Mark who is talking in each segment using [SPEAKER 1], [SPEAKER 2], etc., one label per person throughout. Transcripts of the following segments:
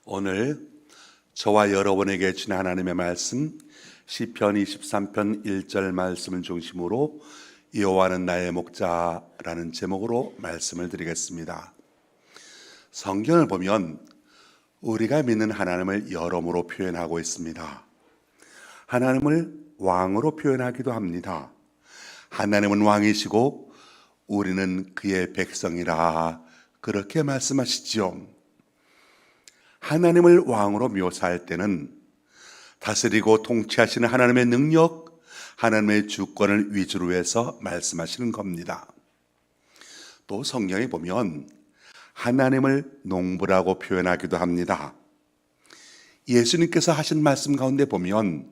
[SPEAKER 1] 오늘 저와 여러분에게 주신 하나님의 말씀 시편 23편 1절 말씀을 중심으로 여호와는 나의 목자라는 제목으로 말씀을 드리겠습니다. 성경을 보면 우리가 믿는 하나님을 여러모로 표현하고 있습니다. 하나님을 왕으로 표현하기도 합니다. 하나님은 왕이시고 우리는 그의 백성이라 그렇게 말씀하시죠. 하나님을 왕으로 묘사할 때는 다스리고 통치하시는 하나님의 능력, 하나님의 주권을 위주로 해서 말씀하시는 겁니다. 또 성경에 보면 하나님을 농부라고 표현하기도 합니다. 예수님께서 하신 말씀 가운데 보면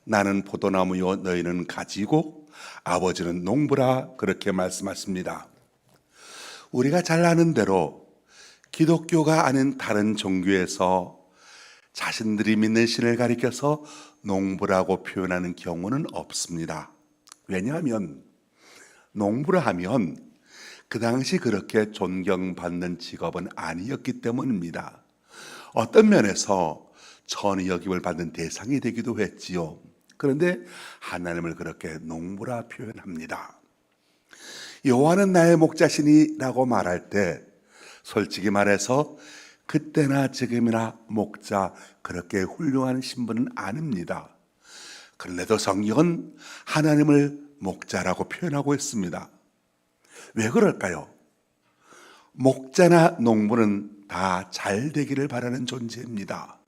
[SPEAKER 1] 나는 포도나무요 너희는 가지고 아버지는 농부라 그렇게 말씀하십니다. 우리가 잘 아는 대로 기독교가 아닌 다른 종교에서 자신들이 믿는 신을 가리켜서 농부라고 표현하는 경우는 없습니다. 왜냐하면 농부라 하면 그 당시 그렇게 존경받는 직업은 아니었기 때문입니다. 어떤 면에서 천의 여김을 받는 대상이 되기도 했지요. 그런데 하나님을 그렇게 농부라 표현합니다. 여호와는 나의 목자시니라고 말할 때 솔직히 말해서 그때나 지금이나 목자 그렇게 훌륭한 신분은 아닙니다. 그런데도 성경은 하나님을 목자라고 표현하고 있습니다. 왜 그럴까요? 목자나 농부는 다 잘 되기를 바라는 존재입니다.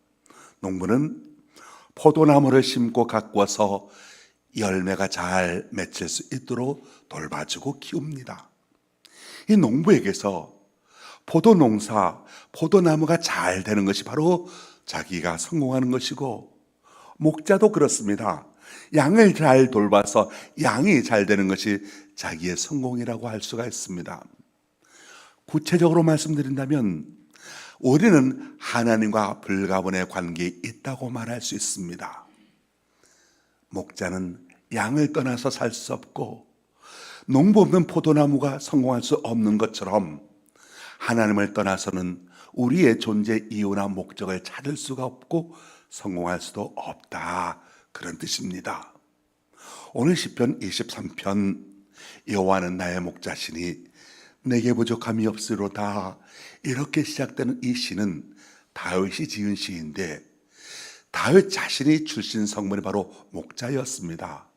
[SPEAKER 1] 농부는 포도나무를 심고 가꾸어서 열매가 잘 맺힐 수 있도록 돌봐주고 키웁니다. 이 농부에게서 포도농사, 포도나무가 잘 되는 것이 바로 자기가 성공하는 것이고, 목자도 그렇습니다. 양을 잘 돌봐서 양이 잘 되는 것이 자기의 성공이라고 할 수가 있습니다. 구체적으로 말씀드린다면 우리는 하나님과 불가분의 관계에 있다고 말할 수 있습니다. 목자는 양을 떠나서 살 수 없고 농부 없는 포도나무가 성공할 수 없는 것처럼 하나님을 떠나서는 우리의 존재 이유나 목적을 찾을 수가 없고 성공할 수도 없다, 그런 뜻입니다. 오늘 시편 23편 여호와는 나의 목자시니 내게 부족함이 없으로다, 이렇게 시작되는 이 시는 다윗이 지은 시인데 다윗 자신이 출신 성분이 바로 목자였습니다.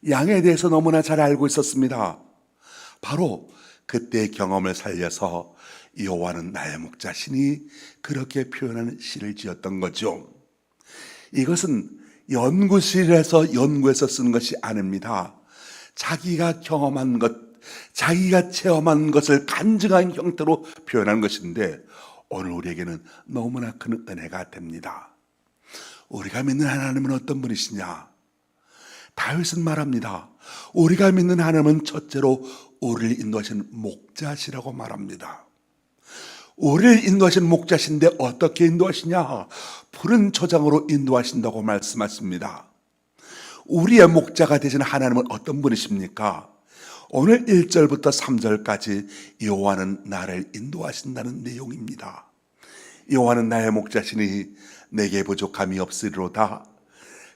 [SPEAKER 1] 양에 대해서 너무나 잘 알고 있었습니다. 바로 그때의 경험을 살려서 여호와는 나의 목자시니 그렇게 표현하는 시를 지었던 거죠. 이것은 연구실에서 연구해서 쓰는 것이 아닙니다. 자기가 경험한 것, 자기가 체험한 것을 간증한 형태로 표현한 것인데 오늘 우리에게는 너무나 큰 은혜가 됩니다. 우리가 믿는 하나님은 어떤 분이시냐? 다윗은 말합니다. 우리가 믿는 하나님은 첫째로 우리를 인도하신 목자시라고 말합니다. 우리를 인도하신 목자신데 어떻게 인도하시냐? 푸른 초장으로 인도하신다고 말씀하십니다. 우리의 목자가 되신 하나님은 어떤 분이십니까? 오늘 1절부터 3절까지 여호와는 나를 인도하신다는 내용입니다. 여호와는 나의 목자시니 내게 부족함이 없으리로다.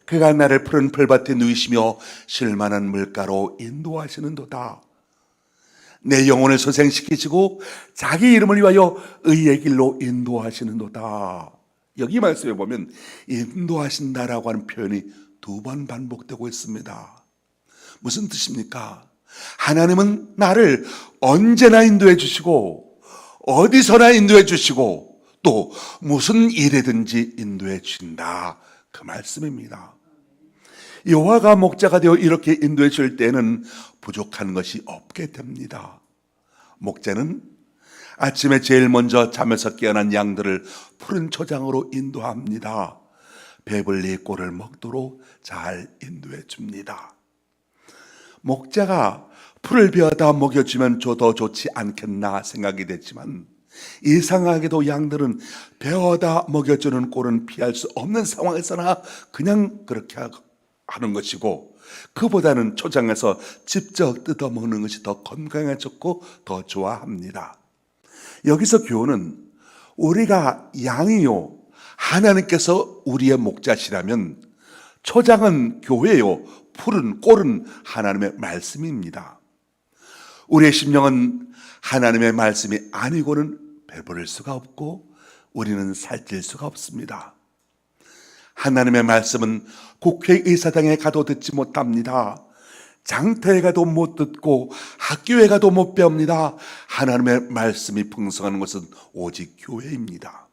[SPEAKER 1] 그가 나를 푸른 풀밭에 누이시며 쉴만한 물가로 인도하시는도다. 내 영혼을 소생시키시고 자기 이름을 위하여 의의 길로 인도하시는도다. 여기 말씀에 보면 인도하신다라고 하는 표현이 2번 반복되고 있습니다. 무슨 뜻입니까? 하나님은 나를 언제나 인도해 주시고 어디서나 인도해 주시고 또 무슨 일에든지 인도해 주신다, 그 말씀입니다. 여호와가 목자가 되어 이렇게 인도해 줄 때는 부족한 것이 없게 됩니다. 목자는 아침에 제일 먼저 잠에서 깨어난 양들을 푸른 초장으로 인도합니다. 배불리 꼴을 먹도록 잘 인도해 줍니다. 목자가 풀을 베어다 먹여주면 더 좋지 않겠나 생각이 됐지만 이상하게도 양들은 베어다 먹여주는 꼴은 피할 수 없는 상황에서나 그냥 그렇게 하는 것이고, 그보다는 초장에서 직접 뜯어 먹는 것이 더 건강해졌고 더 좋아합니다. 여기서 교훈은 우리가 양이요 하나님께서 우리의 목자시라면 초장은 교회요 풀은 꼴은 하나님의 말씀입니다. 우리의 심령은 하나님의 말씀이 아니고는 배부를 수가 없고 우리는 살찔 수가 없습니다. 하나님의 말씀은 국회의사당에 가도 듣지 못합니다. 장터에 가도 못 듣고 학교에 가도 못 배웁니다. 하나님의 말씀이 풍성한 것은 오직 교회입니다.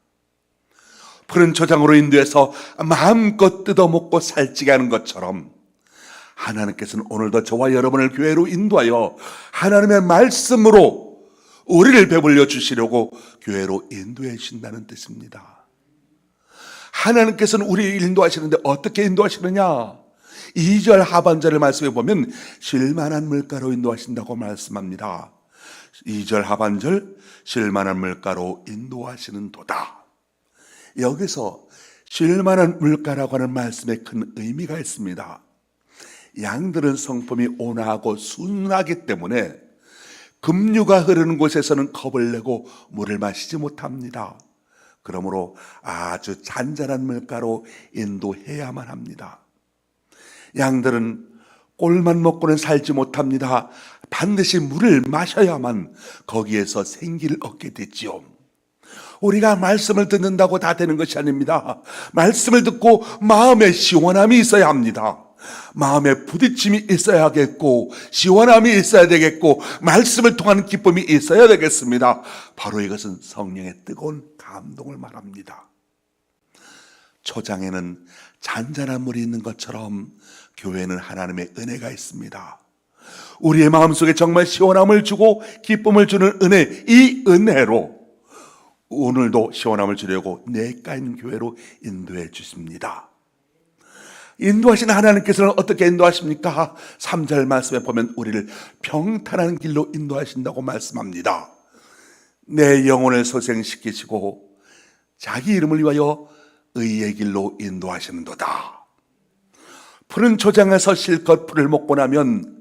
[SPEAKER 1] 푸른 초장으로 인도해서 마음껏 뜯어먹고 살찌게 하는 것처럼 하나님께서는 오늘도 저와 여러분을 교회로 인도하여 하나님의 말씀으로 우리를 배불려 주시려고 교회로 인도해 주신다는 뜻입니다. 하나님께서는 우리를 인도하시는데 어떻게 인도하시느냐? 2절 하반절의 말씀에 보면 실만한 물가로 인도하신다고 말씀합니다. 2절 하반절 실만한 물가로 인도하시는 도다. 여기서 실만한 물가라고 하는 말씀에 큰 의미가 있습니다. 양들은 성품이 온화하고 순하기 때문에 급류가 흐르는 곳에서는 겁을 내고 물을 마시지 못합니다. 그러므로 아주 잔잔한 물가로 인도해야만 합니다. 양들은 꼴만 먹고는 살지 못합니다. 반드시 물을 마셔야만 거기에서 생기를 얻게 되지요. 우리가 말씀을 듣는다고 다 되는 것이 아닙니다. 말씀을 듣고 마음에 시원함이 있어야 합니다. 마음에 부딪힘이 있어야겠고 시원함이 있어야 되겠고 말씀을 통한 기쁨이 있어야 되겠습니다. 바로 이것은 성령의 뜨거운 감동을 말합니다. 초장에는 잔잔한 물이 있는 것처럼 교회는 하나님의 은혜가 있습니다. 우리의 마음속에 정말 시원함을 주고 기쁨을 주는 은혜, 이 은혜로 오늘도 시원함을 주려고 내가인 교회로 인도해 주십니다. 인도하신 하나님께서는 어떻게 인도하십니까? 3절 말씀에 보면 우리를 평탄한 길로 인도하신다고 말씀합니다. 내 영혼을 소생시키시고 자기 이름을 위하여 의의 길로 인도하시는도다. 푸른 초장에서 실컷 풀을 먹고 나면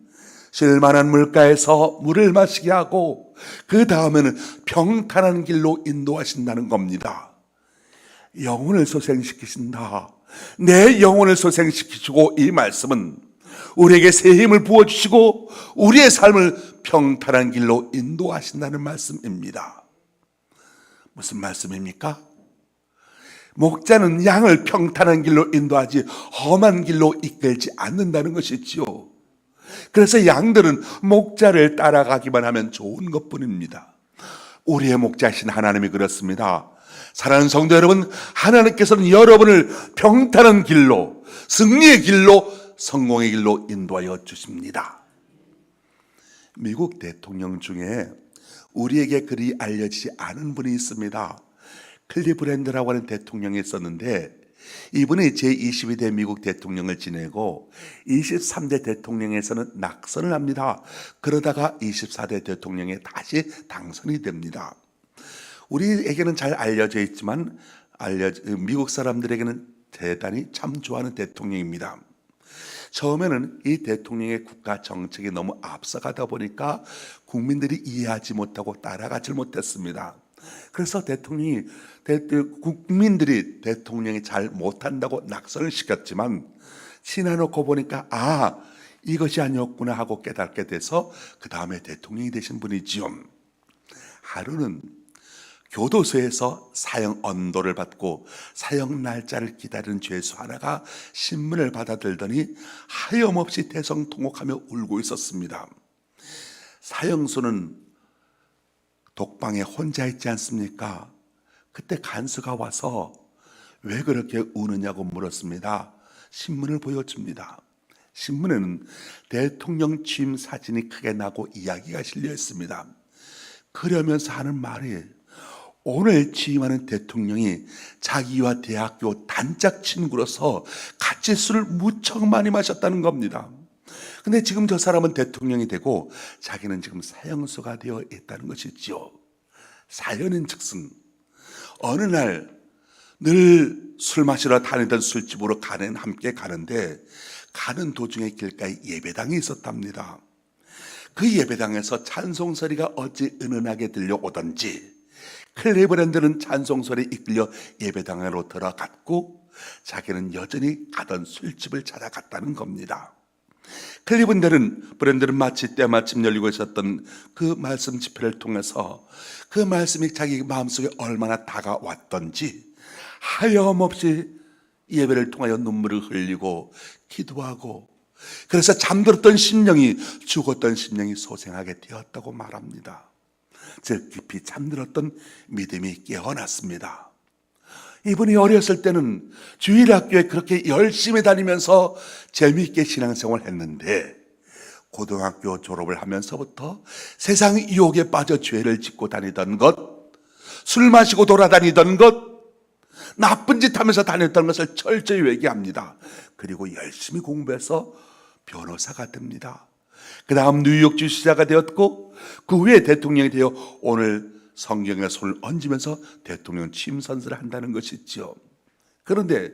[SPEAKER 1] 실만한 물가에서 물을 마시게 하고 그 다음에는 평탄한 길로 인도하신다는 겁니다. 영혼을 소생시키신다. 내 영혼을 소생시키시고 이 말씀은 우리에게 새 힘을 부어주시고 우리의 삶을 평탄한 길로 인도하신다는 말씀입니다. 무슨 말씀입니까? 목자는 양을 평탄한 길로 인도하지 험한 길로 이끌지 않는다는 것이지요. 그래서 양들은 목자를 따라가기만 하면 좋은 것뿐입니다. 우리의 목자신 하나님이 그렇습니다. 사랑하는 성도 여러분, 하나님께서는 여러분을 평탄한 길로, 승리의 길로, 성공의 길로 인도하여 주십니다. 미국 대통령 중에 우리에게 그리 알려지지 않은 분이 있습니다. 클리브랜드라고 하는 대통령이 있었는데 이분이 제22대 미국 대통령을 지내고 23대 대통령에서는 낙선을 합니다. 그러다가 24대 대통령에 다시 당선이 됩니다. 우리에게는 잘 알려져 있지만 미국 사람들에게는 대단히 참 좋아하는 대통령입니다. 처음에는 이 대통령의 국가 정책이 너무 앞서가다 보니까 국민들이 이해하지 못하고 따라가지 못했습니다. 그래서 국민들이 대통령이 잘 못한다고 낙선을 시켰지만 지나놓고 보니까 이것이 아니었구나 하고 깨닫게 돼서 그 다음에 대통령이 되신 분이지요. 하루는 교도소에서 사형 언도를 받고 사형 날짜를 기다리는 죄수 하나가 신문을 받아들더니 하염없이 대성통곡하며 울고 있었습니다. 사형수는 독방에 혼자 있지 않습니까? 그때 간수가 와서 왜 그렇게 우느냐고 물었습니다. 신문을 보여줍니다. 신문에는 대통령 취임 사진이 크게 나고 이야기가 실려 있습니다. 그러면서 하는 말이 오늘 취임하는 대통령이 자기와 대학교 단짝 친구로서 같이 술을 무척 많이 마셨다는 겁니다. 근데 지금 저 사람은 대통령이 되고 자기는 지금 사형수가 되어 있다는 것이지요. 사연인 즉슨 어느 날 늘 술 마시러 다니던 술집으로 함께 가는데 가는 도중에 길가에 예배당이 있었답니다. 그 예배당에서 찬송소리가 어찌 은은하게 들려오던지 클리브랜드는 찬송소리에 이끌려 예배당으로 들어갔고 자기는 여전히 가던 술집을 찾아갔다는 겁니다. 클리브랜드는 마치 때마침 열리고 있었던 그 말씀 집회를 통해서 그 말씀이 자기 마음속에 얼마나 다가왔던지 하염없이 예배를 통하여 눈물을 흘리고 기도하고, 그래서 잠들었던 심령이, 죽었던 심령이 소생하게 되었다고 말합니다. 즉 깊이 잠들었던 믿음이 깨어났습니다. 이분이 어렸을 때는 주일학교에 그렇게 열심히 다니면서 재미있게 신앙생활을 했는데 고등학교 졸업을 하면서부터 세상 유혹에 빠져 죄를 짓고 다니던 것, 술 마시고 돌아다니던 것, 나쁜 짓 하면서 다녔던 것을 철저히 회개합니다. 그리고 열심히 공부해서 변호사가 됩니다. 그 다음 뉴욕 주지사가 되었고 그 후에 대통령이 되어 오늘 성경에 손을 얹으면서 대통령 취임 선서를 한다는 것이죠. 그런데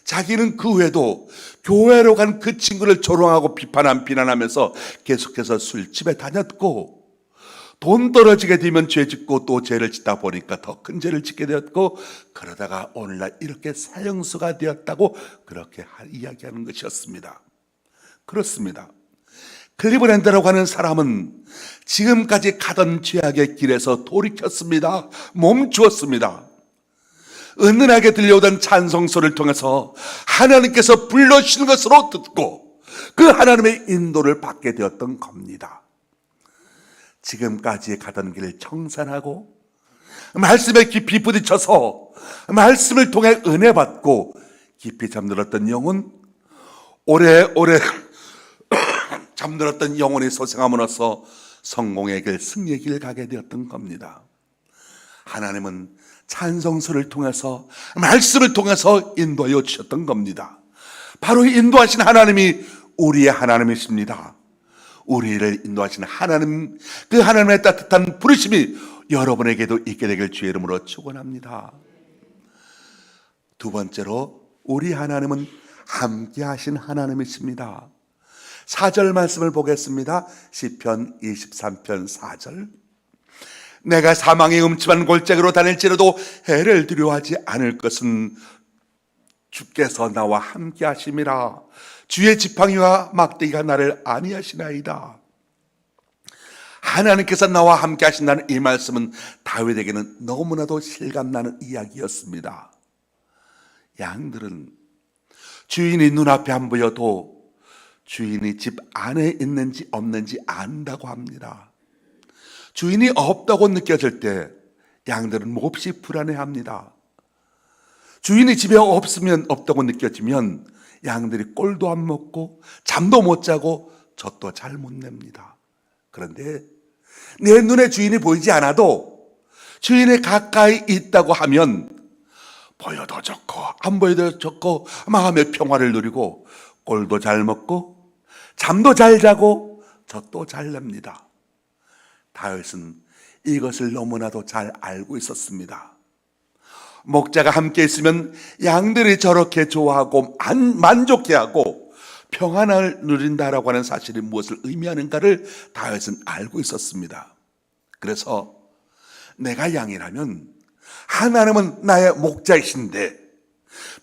[SPEAKER 1] 자기는 그 후에도 교회로 간 그 친구를 조롱하고 비난하면서 계속해서 술집에 다녔고, 돈 떨어지게 되면 죄 짓고 또 죄를 짓다 보니까 더 큰 죄를 짓게 되었고, 그러다가 오늘날 이렇게 사형수가 되었다고 그렇게 이야기하는 것이었습니다. 그렇습니다. 클리브랜드라고 하는 사람은 지금까지 가던 죄악의 길에서 돌이켰습니다. 멈추었습니다. 은은하게 들려오던 찬송소를 통해서 하나님께서 불러주시는 것으로 듣고 그 하나님의 인도를 받게 되었던 겁니다. 지금까지 가던 길을 청산하고 말씀에 깊이 부딪혀서 말씀을 통해 은혜 받고 깊이 잠들었던 영혼, 오래오래 잠들었던 영혼이 소생함으로써 성공의 길, 승리의 길을 가게 되었던 겁니다. 하나님은 찬송서를 통해서, 말씀을 통해서 인도하여 주셨던 겁니다. 바로 인도하신 하나님이 우리의 하나님이십니다. 우리를 인도하시는 하나님, 그 하나님의 따뜻한 부르심이 여러분에게도 있게 되길 주의 이름으로 축원합니다. 두 번째로, 우리 하나님은 함께 하신 하나님이십니다. 4절 말씀을 보겠습니다. 시편 23편 4절. 내가 사망의 음침한 골짜기로 다닐지라도 해를 두려워하지 않을 것은 주께서 나와 함께 하심이라. 주의 지팡이와 막대기가 나를 안위하시나이다. 하나님께서 나와 함께 하신다는 이 말씀은 다윗에게는 너무나도 실감나는 이야기였습니다. 양들은 주인이 눈앞에 안 보여도 주인이 집 안에 있는지 없는지 안다고 합니다. 주인이 없다고 느껴질 때 양들은 몹시 불안해합니다. 주인이 집에 없다고 느껴지면 양들이 꼴도 안 먹고 잠도 못 자고 젖도 잘 못 냅니다. 그런데 내 눈에 주인이 보이지 않아도 주인이 가까이 있다고 하면 보여도 좋고 안 보여도 좋고 마음의 평화를 누리고 꼴도 잘 먹고 잠도 잘 자고 젖도 잘 냅니다. 다윗은 이것을 너무나도 잘 알고 있었습니다. 목자가 함께 있으면 양들이 저렇게 좋아하고 만족해하고 평안을 누린다라고 하는 사실이 무엇을 의미하는가를 다윗은 알고 있었습니다. 그래서 내가 양이라면 하나님은 나의 목자이신데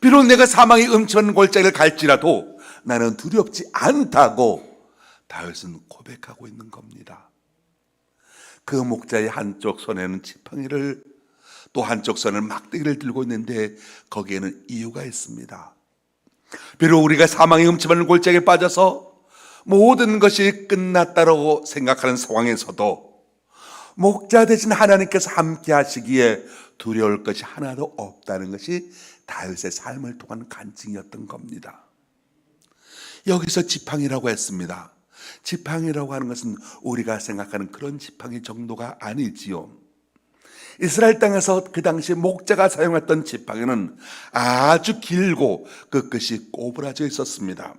[SPEAKER 1] 비록 내가 사망의 음침한 골짜기를 갈지라도 나는 두렵지 않다고 다윗은 고백하고 있는 겁니다. 그 목자의 한쪽 손에는 지팡이를, 또 한쪽 손에는 막대기를 들고 있는데 거기에는 이유가 있습니다. 비록 우리가 사망의 음침한 골짜기에 빠져서 모든 것이 끝났다고 생각하는 상황에서도 목자 되신 하나님께서 함께 하시기에 두려울 것이 하나도 없다는 것이 다윗의 삶을 통한 간증이었던 겁니다. 여기서 지팡이라고 했습니다. 지팡이라고 하는 것은 우리가 생각하는 그런 지팡이 정도가 아니지요. 이스라엘 땅에서 그 당시 목자가 사용했던 지팡이는 아주 길고 끝끝이 꼬부라져 있었습니다.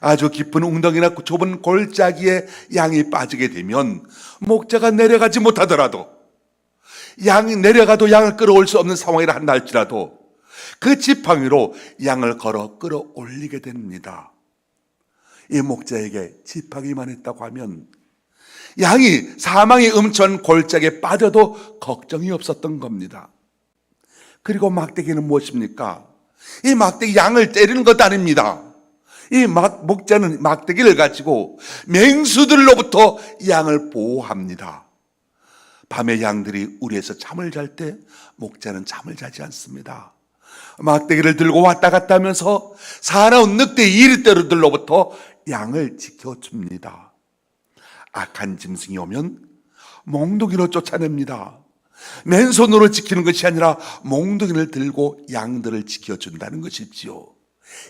[SPEAKER 1] 아주 깊은 웅덩이나 좁은 골짜기에 양이 빠지게 되면 목자가 내려가지 못하더라도, 양이 내려가도 양을 끌어올 수 없는 상황이라 한다 할지라도 그 지팡이로 양을 걸어 끌어올리게 됩니다. 이 목자에게 지팡이만 했다고 하면 양이 사망의 음천 골짜기에 빠져도 걱정이 없었던 겁니다. 그리고 막대기는 무엇입니까? 이 막대기 양을 때리는 것 아닙니다. 이 목자는 막대기를 가지고 맹수들로부터 양을 보호합니다. 밤에 양들이 우리에서 잠을 잘 때 목자는 잠을 자지 않습니다. 막대기를 들고 왔다 갔다 하면서 사나운 늑대 이리떼들로부터 양을 지켜줍니다. 악한 짐승이 오면 몽둥이로 쫓아냅니다. 맨손으로 지키는 것이 아니라 몽둥이를 들고 양들을 지켜준다는 것이지요.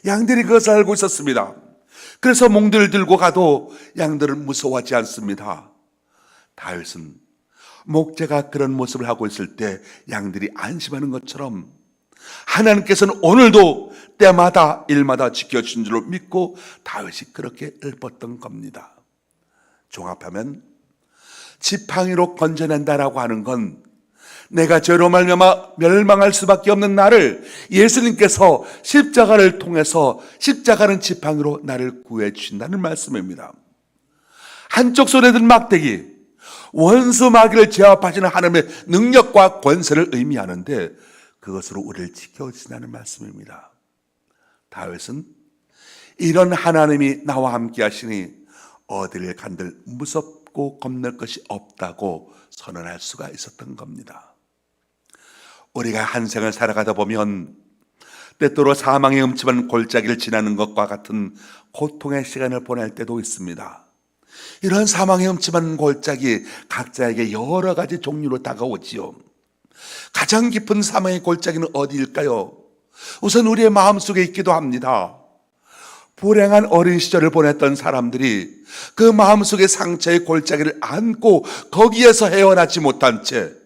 [SPEAKER 1] 양들이 그것을 알고 있었습니다. 그래서 몽둥이를 들고 가도 양들은 무서워하지 않습니다. 다윗은 목자가 그런 모습을 하고 있을 때 양들이 안심하는 것처럼 하나님께서는 오늘도 때마다 일마다 지켜주신 줄로 믿고 다윗이 그렇게 읊었던 겁니다. 종합하면 지팡이로 건져낸다라고 하는 건 내가 죄로 말미암아 멸망할 수밖에 없는 나를 예수님께서 십자가를 통해서 십자가는 지팡이로 나를 구해 주신다는 말씀입니다. 한쪽 손에 든 막대기, 원수 마귀를 제압하시는 하나님의 능력과 권세를 의미하는데 그것으로 우리를 지켜주신다는 말씀입니다. 다윗은 이런 하나님이 나와 함께 하시니 어디를 간들 무섭고 겁낼 것이 없다고 선언할 수가 있었던 겁니다. 우리가 한 생을 살아가다 보면 때때로 사망의 음침한 골짜기를 지나는 것과 같은 고통의 시간을 보낼 때도 있습니다. 이런 사망의 음침한 골짜기 각자에게 여러 가지 종류로 다가오지요. 가장 깊은 사망의 골짜기는 어디일까요? 우선 우리의 마음속에 있기도 합니다. 불행한 어린 시절을 보냈던 사람들이 그 마음속의 상처의 골짜기를 안고 거기에서 헤어나지 못한 채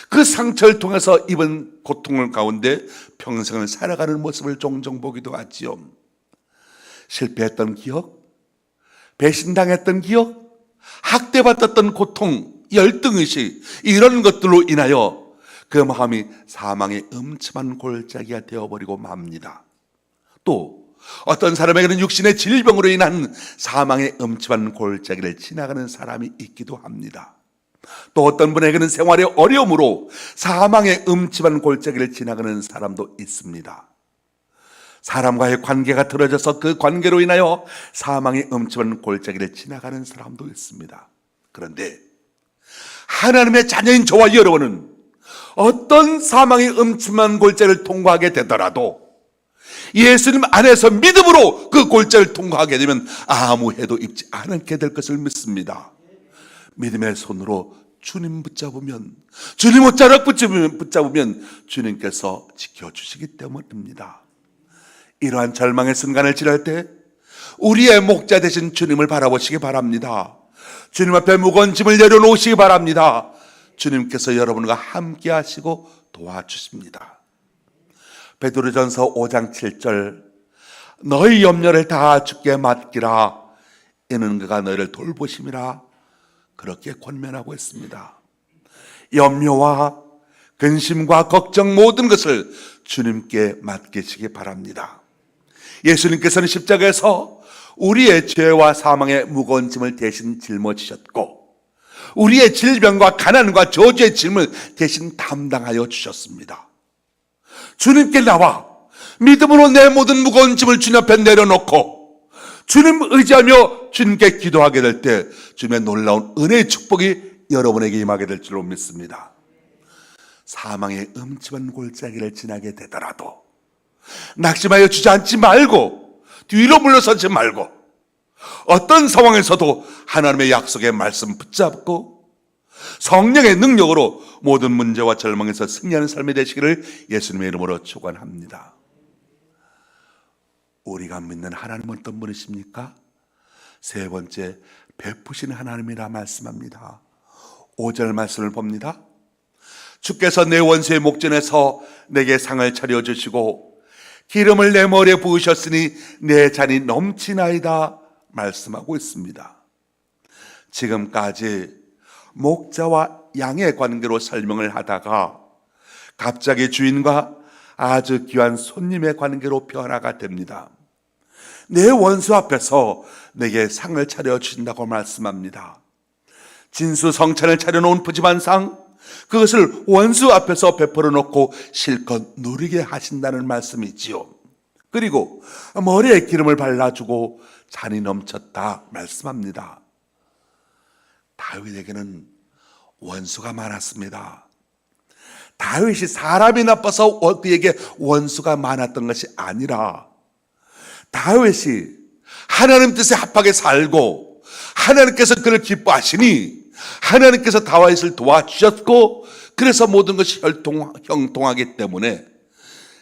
[SPEAKER 1] 그 상처를 통해서 입은 고통을 가운데 평생을 살아가는 모습을 종종 보기도 하지요. 실패했던 기억, 배신당했던 기억, 학대받았던 고통, 열등의식 이런 것들로 인하여 그 마음이 사망의 음침한 골짜기가 되어버리고 맙니다. 또 어떤 사람에게는 육신의 질병으로 인한 사망의 음침한 골짜기를 지나가는 사람이 있기도 합니다. 또 어떤 분에게는 생활의 어려움으로 사망의 음침한 골짜기를 지나가는 사람도 있습니다. 사람과의 관계가 틀어져서 그 관계로 인하여 사망의 음침한 골짜기를 지나가는 사람도 있습니다. 그런데 하나님의 자녀인 저와 여러분은 어떤 사망의 음침한 골짜기를 통과하게 되더라도 예수님 안에서 믿음으로 그 골짜기를 통과하게 되면 아무 해도 입지 않게 될 것을 믿습니다. 믿음의 손으로 주님 붙잡으면, 주님 옷자락 붙잡으면 주님께서 지켜주시기 때문입니다. 이러한 절망의 순간을 지날 때 우리의 목자 되신 주님을 바라보시기 바랍니다. 주님 앞에 무거운 짐을 내려놓으시기 바랍니다. 주님께서 여러분과 함께 하시고 도와주십니다. 베드로전서 5장 7절 너희 염려를 다 주께 맡기라 이는 그가 너희를 돌보심이라 그렇게 권면하고 있습니다. 염려와 근심과 걱정 모든 것을 주님께 맡기시기 바랍니다. 예수님께서는 십자가에서 우리의 죄와 사망의 무거운 짐을 대신 짊어지셨고 우리의 질병과 가난과 저주의 짐을 대신 담당하여 주셨습니다. 주님께 나와 믿음으로 내 모든 무거운 짐을 주님 앞에 내려놓고 주님 의지하며 주님께 기도하게 될 때 주님의 놀라운 은혜의 축복이 여러분에게 임하게 될 줄로 믿습니다. 사망의 음침한 골짜기를 지나게 되더라도 낙심하여 주저앉지 말고 뒤로 물러서지 말고 어떤 상황에서도 하나님의 약속의 말씀 붙잡고 성령의 능력으로 모든 문제와 절망에서 승리하는 삶이 되시기를 예수님의 이름으로 축원합니다. 우리가 믿는 하나님은 어떤 분이십니까? 세 번째, 베푸시는 하나님이라 말씀합니다. 5절 말씀을 봅니다. 주께서 내 원수의 목전에서 내게 상을 차려주시고 기름을 내 머리에 부으셨으니 내 잔이 넘치나이다 말씀하고 있습니다. 지금까지 목자와 양의 관계로 설명을 하다가 갑자기 주인과 아주 귀한 손님의 관계로 변화가 됩니다. 내 원수 앞에서 내게 상을 차려주신다고 말씀합니다. 진수성찬을 차려놓은 푸짐한 상, 그것을 원수 앞에서 베풀어 놓고 실컷 누리게 하신다는 말씀이지요. 그리고 머리에 기름을 발라주고 잔이 넘쳤다 말씀합니다. 다윗에게는 원수가 많았습니다. 다윗이 사람이 나빠서 그에게 원수가 많았던 것이 아니라 다윗이 하나님 뜻에 합하게 살고 하나님께서 그를 기뻐하시니 하나님께서 다윗을 도와주셨고 그래서 모든 것이 형통하기 때문에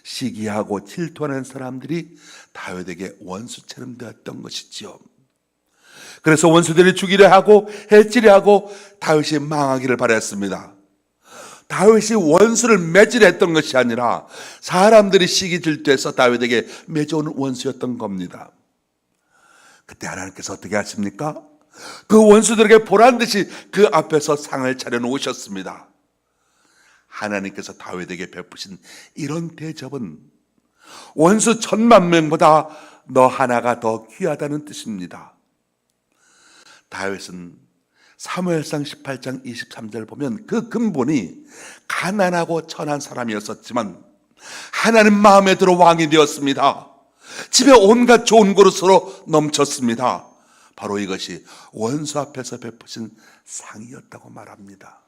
[SPEAKER 1] 시기하고 질투하는 사람들이 다윗에게 원수처럼 되었던 것이지요. 그래서 원수들이 죽이려 하고 해치려 하고 다윗이 망하기를 바랐습니다. 다윗이 원수를 맺으려 했던 것이 아니라 사람들이 시기 질투해서 다윗에게 맺어오는 원수였던 겁니다. 그때 하나님께서 어떻게 하십니까? 그 원수들에게 보란듯이 그 앞에서 상을 차려놓으셨습니다. 하나님께서 다윗에게 베푸신 이런 대접은 원수 1000만 명보다 너 하나가 더 귀하다는 뜻입니다. 다윗은 사무엘상 18장 23절 보면 그 근본이 가난하고 천한 사람이었었지만 하나님 마음에 들어 왕이 되었습니다. 집에 온갖 좋은 그릇으로 넘쳤습니다. 바로 이것이 원수 앞에서 베푸신 상이었다고 말합니다.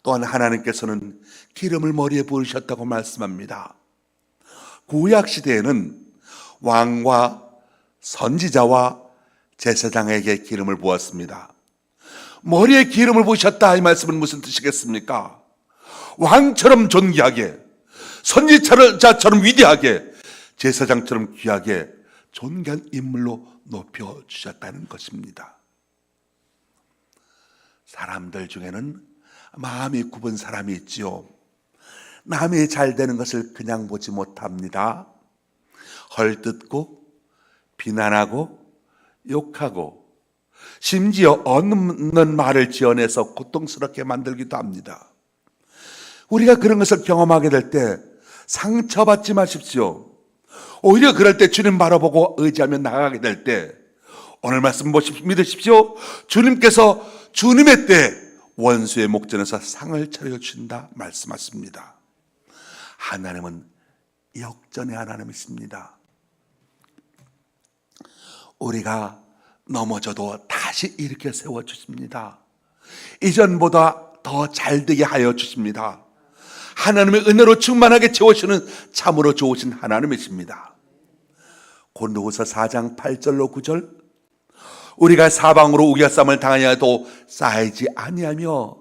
[SPEAKER 1] 또한 하나님께서는 기름을 머리에 부으셨다고 말씀합니다. 구약 시대에는 왕과 선지자와 제사장에게 기름을 부었습니다. 머리에 기름을 부으셨다 이 말씀은 무슨 뜻이겠습니까? 왕처럼 존귀하게, 선지자처럼 위대하게, 제사장처럼 귀하게 존귀한 인물로 높여주셨다는 것입니다. 사람들 중에는 마음이 굽은 사람이 있지요. 남이 잘 되는 것을 그냥 보지 못합니다. 헐뜯고 비난하고 욕하고 심지어 없는 말을 지어내서 고통스럽게 만들기도 합니다. 우리가 그런 것을 경험하게 될 때 상처받지 마십시오. 오히려 그럴 때 주님 바라보고 의지하며 나가게 될 때 오늘 말씀 믿으십시오. 주님께서 주님의 때 원수의 목전에서 상을 차려주신다 말씀하십니다. 하나님은 역전의 하나님이십니다. 우리가 넘어져도 다시 일으켜 세워주십니다. 이전보다 더 잘되게 하여 주십니다. 하나님의 은혜로 충만하게 채워주시는 참으로 좋으신 하나님이십니다. 고린도후서 4장 8절로 9절 우리가 사방으로 우겨쌈을 당하여도 쌓이지 아니하며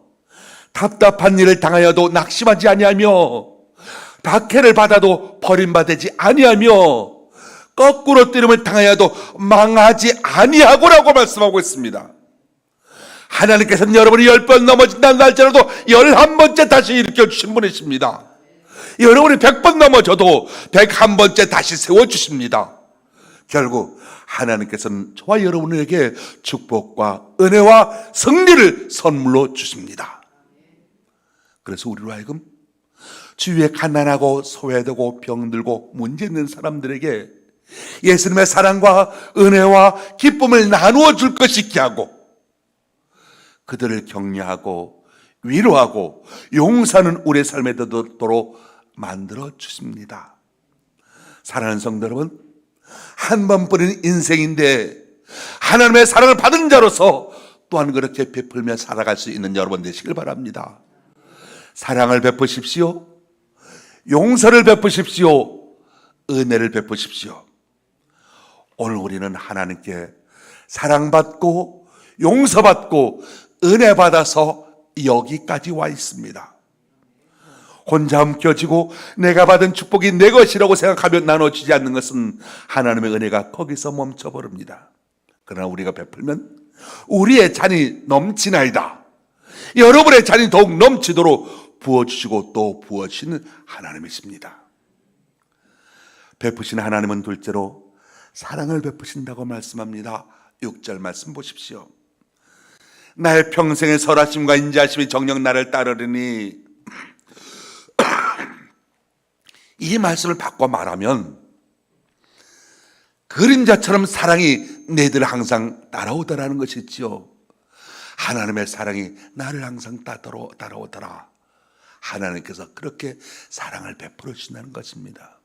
[SPEAKER 1] 답답한 일을 당하여도 낙심하지 아니하며 박해를 받아도 버림받지 아니하며 거꾸로 때림을 당하여도 망하지 아니하고라고 말씀하고 있습니다. 하나님께서는 여러분이 10번 넘어진다는 날짜라도 11번째 다시 일으켜주신 분이십니다. 여러분이 100번 넘어져도 101번째 다시 세워주십니다. 결국 하나님께서는 저와 여러분에게 축복과 은혜와 승리를 선물로 주십니다. 그래서 우리로 하여금 주위에 가난하고 소외되고 병들고 문제 있는 사람들에게 예수님의 사랑과 은혜와 기쁨을 나누어 줄 것이 있게 하고 그들을 격려하고 위로하고 용서하는 우리의 삶에 되도록 만들어 주십니다. 사랑하는 성도 여러분, 한 번뿐인 인생인데 하나님의 사랑을 받은 자로서 또한 그렇게 베풀며 살아갈 수 있는 여러분 되시길 바랍니다. 사랑을 베푸십시오. 용서를 베푸십시오. 은혜를 베푸십시오. 오늘 우리는 하나님께 사랑받고 용서받고 은혜 받아서 여기까지 와 있습니다. 혼자 엉켜지고 내가 받은 축복이 내 것이라고 생각하며 나눠주지 않는 것은 하나님의 은혜가 거기서 멈춰버립니다. 그러나 우리가 베풀면 우리의 잔이 넘치나이다. 여러분의 잔이 더욱 넘치도록 부어주시고 또 부어주시는 하나님이십니다. 베푸신 하나님은 둘째로 사랑을 베푸신다고 말씀합니다. 6절 말씀 보십시오. 나의 평생의 설하심과 인자하심이 정녕 나를 따르리니 이 말씀을 바꿔 말하면 그림자처럼 사랑이 내들 항상 따라오더라는 것이지요. 하나님의 사랑이 나를 항상 따라오더라. 하나님께서 그렇게 사랑을 베풀어 주신다는 것입니다.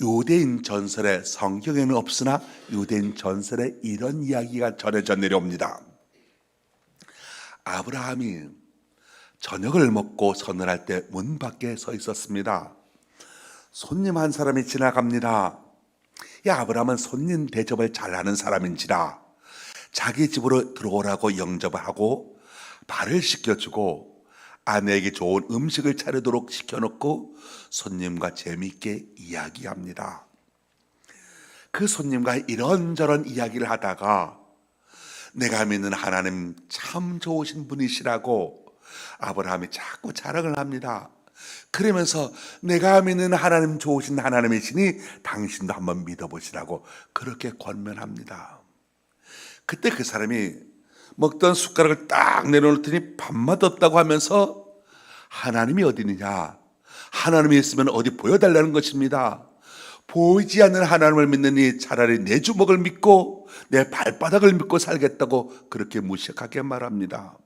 [SPEAKER 1] 유대인 전설에, 성경에는 없으나 유대인 전설에 이런 이야기가 전해져 내려옵니다. 아브라함이 저녁을 먹고 서늘할 때 문 밖에 서 있었습니다. 손님 한 사람이 지나갑니다. 이 아브라함은 손님 대접을 잘하는 사람인지라 자기 집으로 들어오라고 영접을 하고 발을 씻겨주고 아내에게 좋은 음식을 차리도록 시켜놓고 손님과 재미있게 이야기합니다. 그 손님과 이런저런 이야기를 하다가 내가 믿는 하나님 참 좋으신 분이시라고 아브라함이 자꾸 자랑을 합니다. 그러면서 내가 믿는 하나님 좋으신 하나님이시니 당신도 한번 믿어보시라고 그렇게 권면합니다. 그때 그 사람이 먹던 숟가락을 딱 내려놓더니 밥맛 없다고 하면서 하나님이 어디느냐, 하나님이 있으면 어디 보여달라는 것입니다. 보이지 않는 하나님을 믿느니 차라리 내 주먹을 믿고 내 발바닥을 믿고 살겠다고 그렇게 무식하게 말합니다.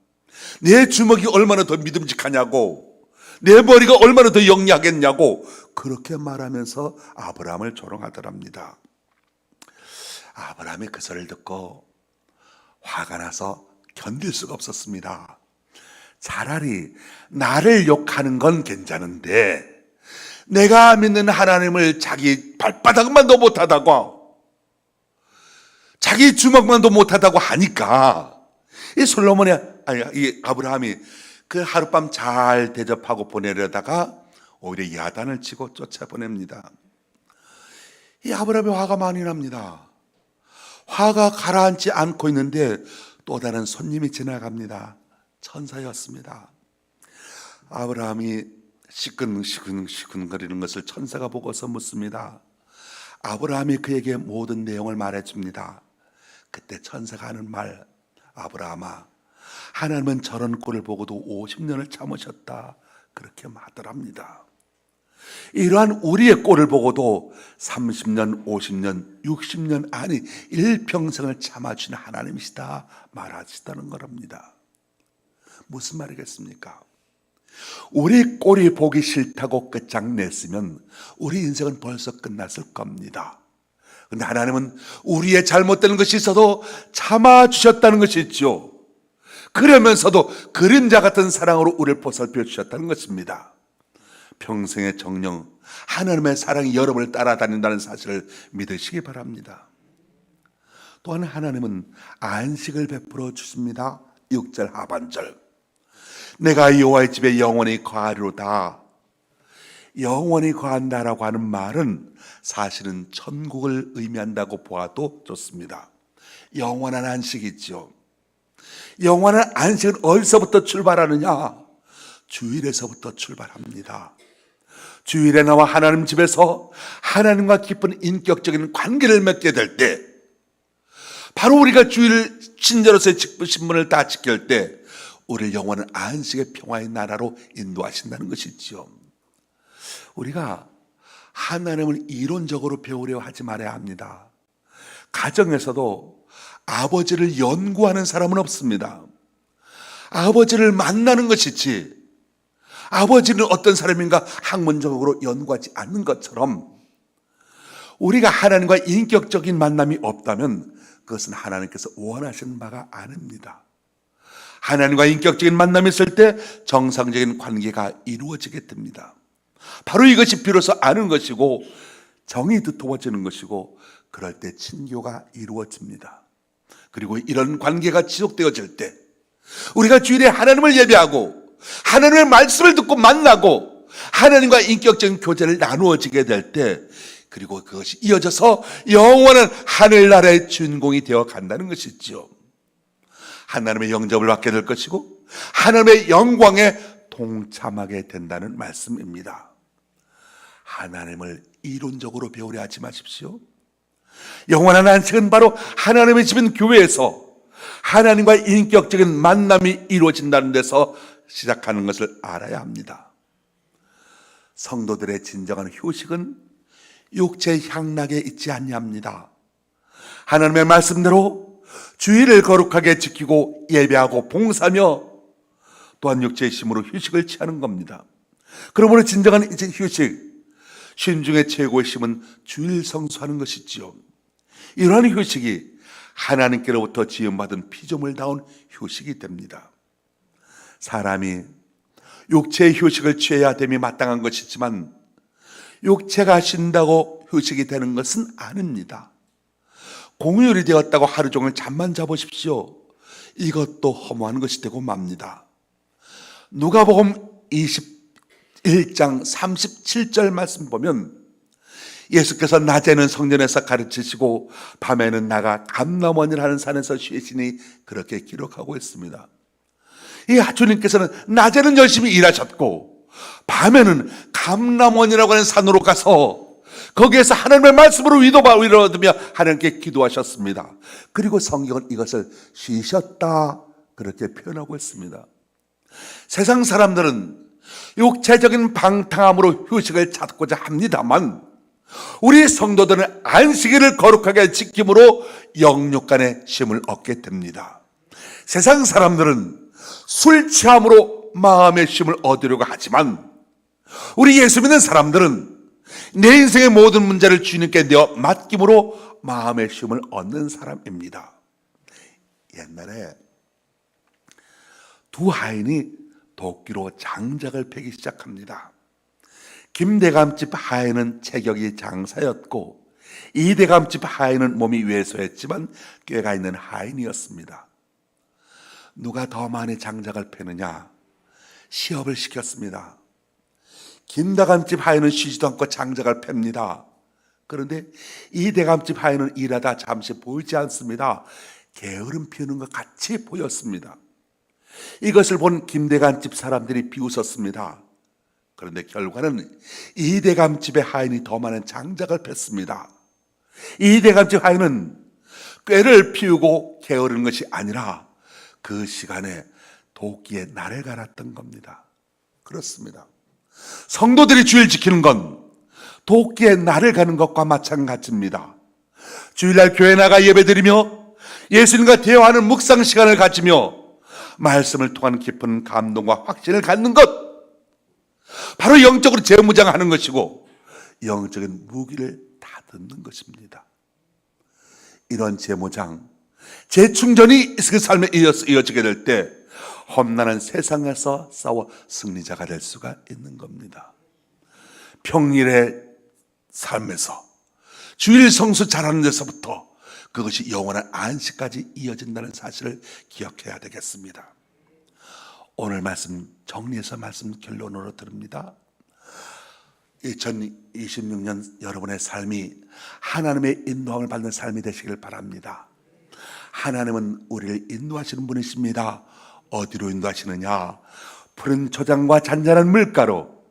[SPEAKER 1] 내 주먹이 얼마나 더 믿음직하냐고, 내 머리가 얼마나 더 영리하겠냐고 그렇게 말하면서 아브라함을 조롱하더랍니다. 아브라함이 그 소리를 듣고 화가 나서 견딜 수가 없었습니다. 차라리 나를 욕하는 건 괜찮은데 내가 믿는 하나님을 자기 발바닥만도 못하다고, 자기 주먹만도 못하다고 하니까 이 아브라함이 그 하룻밤 잘 대접하고 보내려다가 오히려 야단을 치고 쫓아보냅니다. 이 아브라함이 화가 많이 납니다. 화가 가라앉지 않고 있는데 또 다른 손님이 지나갑니다. 천사였습니다. 아브라함이 시큰시큰거리는 것을 천사가 보고서 묻습니다. 아브라함이 그에게 모든 내용을 말해줍니다. 그때 천사가 하는 말, 아브라함아, 하나님은 저런 꼴을 보고도 50년을 참으셨다 그렇게 하더랍니다. 이러한 우리의 꼴을 보고도 30년, 50년, 60년 아니 일평생을 참아주는 하나님이시다 말하시다는 겁니다. 무슨 말이겠습니까? 우리 꼴이 보기 싫다고 끝장냈으면 우리 인생은 벌써 끝났을 겁니다. 그런데 하나님은 우리의 잘못되는 것이 있어도 참아주셨다는 것이 있죠. 그러면서도 그림자 같은 사랑으로 우리를 보살펴 주셨다는 것입니다. 평생의 정령, 하나님의 사랑이 여러분을 따라다닌다는 사실을 믿으시기 바랍니다. 또한 하나님은 안식을 베풀어 주십니다. 6절 하반절, 내가 여호와의 집에 영원히 거하리로다. 영원히 거한다라고 하는 말은 사실은 천국을 의미한다고 보아도 좋습니다. 영원한 안식이 있죠. 영원한 안식은 어디서부터 출발하느냐? 주일에서부터 출발합니다. 주일에 나와 하나님 집에서 하나님과 깊은 인격적인 관계를 맺게 될 때, 바로 우리가 주일 신자로서의 신분을 다 지킬 때 우리를 영원한 안식의 평화의 나라로 인도하신다는 것이지요. 우리가 하나님을 이론적으로 배우려 하지 말아야 합니다. 가정에서도 아버지를 연구하는 사람은 없습니다. 아버지를 만나는 것이지 아버지는 어떤 사람인가 학문적으로 연구하지 않는 것처럼 우리가 하나님과 인격적인 만남이 없다면 그것은 하나님께서 원하시는 바가 아닙니다. 하나님과 인격적인 만남이 있을 때 정상적인 관계가 이루어지게 됩니다. 바로 이것이 비로소 아는 것이고 정이 두터워지는 것이고 그럴 때 친교가 이루어집니다. 그리고 이런 관계가 지속되어질 때 우리가 주일에 하나님을 예배하고 하나님의 말씀을 듣고 만나고 하나님과 인격적인 교제를 나누어지게 될 때 그리고 그것이 이어져서 영원한 하늘나라의 주인공이 되어 간다는 것이죠. 하나님의 영접을 받게 될 것이고 하나님의 영광에 동참하게 된다는 말씀입니다. 하나님을 이론적으로 배우려 하지 마십시오. 영원한 안식은 바로 하나님의 집인 교회에서 하나님과 인격적인 만남이 이루어진다는 데서 시작하는 것을 알아야 합니다. 성도들의 진정한 휴식은 육체의 향락에 있지 않냐합니다. 하나님의 말씀대로 주일을 거룩하게 지키고 예배하고 봉사하며 또한 육체의 힘으로 휴식을 취하는 겁니다. 그러므로 진정한 이제 휴식, 쉼 중에 최고의 쉼은 주일 성수하는 것이지요. 이러한 휴식이 하나님께로부터 지음받은 피조물다운 휴식이 됩니다. 사람이 육체의 휴식을 취해야 됨이 마땅한 것이지만 육체가 쉰다고 휴식이 되는 것은 아닙니다. 공휴일이 되었다고 하루 종일 잠만 자보십시오. 이것도 허무한 것이 되고 맙니다. 누가복음 21장 37절 말씀 보면 예수께서 낮에는 성전에서 가르치시고 밤에는 나가 감람원이라는 산에서 쉬시니 그렇게 기록하고 있습니다. 이 주님께서는 낮에는 열심히 일하셨고 밤에는 감람원이라고 하는 산으로 가서 거기에서 하나님의 말씀으로 위로받으며 하나님께 기도하셨습니다. 그리고 성경은 이것을 쉬셨다 그렇게 표현하고 있습니다. 세상 사람들은 육체적인 방탕함으로 휴식을 찾고자 합니다만 우리 성도들은 안식일을 거룩하게 지킴으로 영육 간의 쉼을 얻게 됩니다. 세상 사람들은 술 취함으로 마음의 쉼을 얻으려고 하지만 우리 예수 믿는 사람들은 내 인생의 모든 문제를 주님께 내어 맡김으로 마음의 쉼을 얻는 사람입니다. 옛날에 두 하인이 도끼로 장작을 패기 시작합니다. 김대감집 하인은 체격이 장사였고 이대감집 하인은 몸이 왜소했지만 꾀가 있는 하인이었습니다. 누가 더 많이 장작을 패느냐 시합을 시켰습니다. 김대감집 하인은 쉬지도 않고 장작을 팹니다. 그런데 이대감집 하인은 일하다 잠시 보이지 않습니다. 게으름 피우는 것 같이 보였습니다. 이것을 본 김대감집 사람들이 비웃었습니다. 그런데 결과는 이대감집의 하인이 더 많은 장작을 폈습니다. 이대감집 하인은 꾀를 피우고 게으른 것이 아니라 그 시간에 도끼에 날을 갈았던 겁니다. 그렇습니다. 성도들이 주일 지키는 건 도끼에 날을 가는 것과 마찬가지입니다. 주일날 교회 나가 예배드리며 예수님과 대화하는 묵상 시간을 가지며 말씀을 통한 깊은 감동과 확신을 갖는 것, 바로 영적으로 재무장하는 것이고 영적인 무기를 다듬는 것입니다. 이런 재무장, 재충전이 그 삶에 이어지게 될 때 험난한 세상에서 싸워 승리자가 될 수가 있는 겁니다. 평일의 삶에서 주일 성수 잘하는 데서부터 그것이 영원한 안식까지 이어진다는 사실을 기억해야 되겠습니다. 오늘 말씀 정리해서 말씀 결론으로 드립니다. 2026년 여러분의 삶이 하나님의 인도함을 받는 삶이 되시길 바랍니다. 하나님은 우리를 인도하시는 분이십니다. 어디로 인도하시느냐? 푸른 초장과 잔잔한 물가로,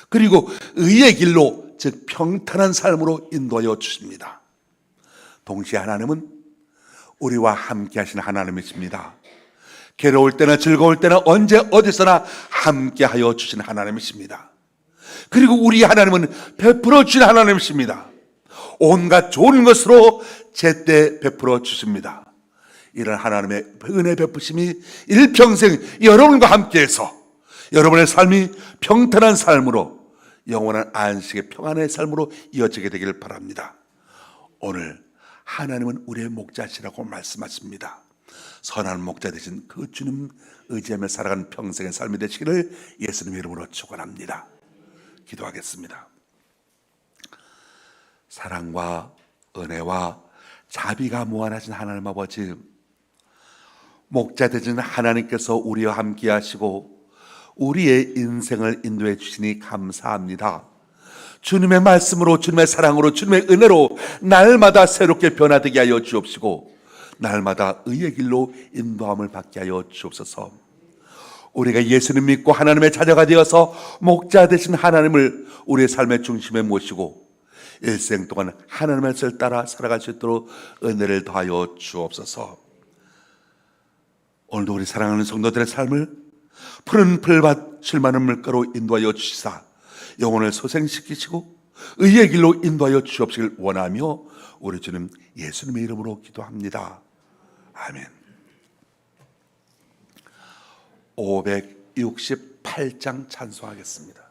[SPEAKER 1] 그리고 의의 길로, 즉 평탄한 삶으로 인도하여 주십니다. 동시에 하나님은 우리와 함께 하시는 하나님이십니다. 괴로울 때나 즐거울 때나 언제 어디서나 함께 하여 주신 하나님이십니다. 그리고 우리 하나님은 베풀어 주신 하나님이십니다. 온갖 좋은 것으로 제때 베풀어 주십니다. 이런 하나님의 은혜 베푸심이 일평생 여러분과 함께해서 여러분의 삶이 평탄한 삶으로, 영원한 안식의 평안의 삶으로 이어지게 되기를 바랍니다. 오늘 하나님은 우리의 목자시라고 말씀하십니다. 선한 목자 되신 그 주님 의지하며 살아가는 평생의 삶이 되시기를 예수님의 이름으로 축원합니다. 기도하겠습니다. 사랑과 은혜와 자비가 무한하신 하나님 아버지, 목자 되신 하나님께서 우리와 함께 하시고 우리의 인생을 인도해 주시니 감사합니다. 주님의 말씀으로, 주님의 사랑으로, 주님의 은혜로 날마다 새롭게 변화되게 하여 주옵시고 날마다 의의 길로 인도함을 받게 하여 주옵소서. 우리가 예수님 믿고 하나님의 자녀가 되어서 목자 되신 하나님을 우리의 삶의 중심에 모시고 일생 동안 하나님의 뜻을 따라 살아갈 수 있도록 은혜를 더하여 주옵소서. 오늘도 우리 사랑하는 성도들의 삶을 푸른 풀밭 쉴 많은 물가로 인도하여 주시사 영혼을 소생시키시고 의의 길로 인도하여 주옵시길 원하며 우리 주님 예수님의 이름으로 기도합니다. 아멘. 568장 찬송하겠습니다.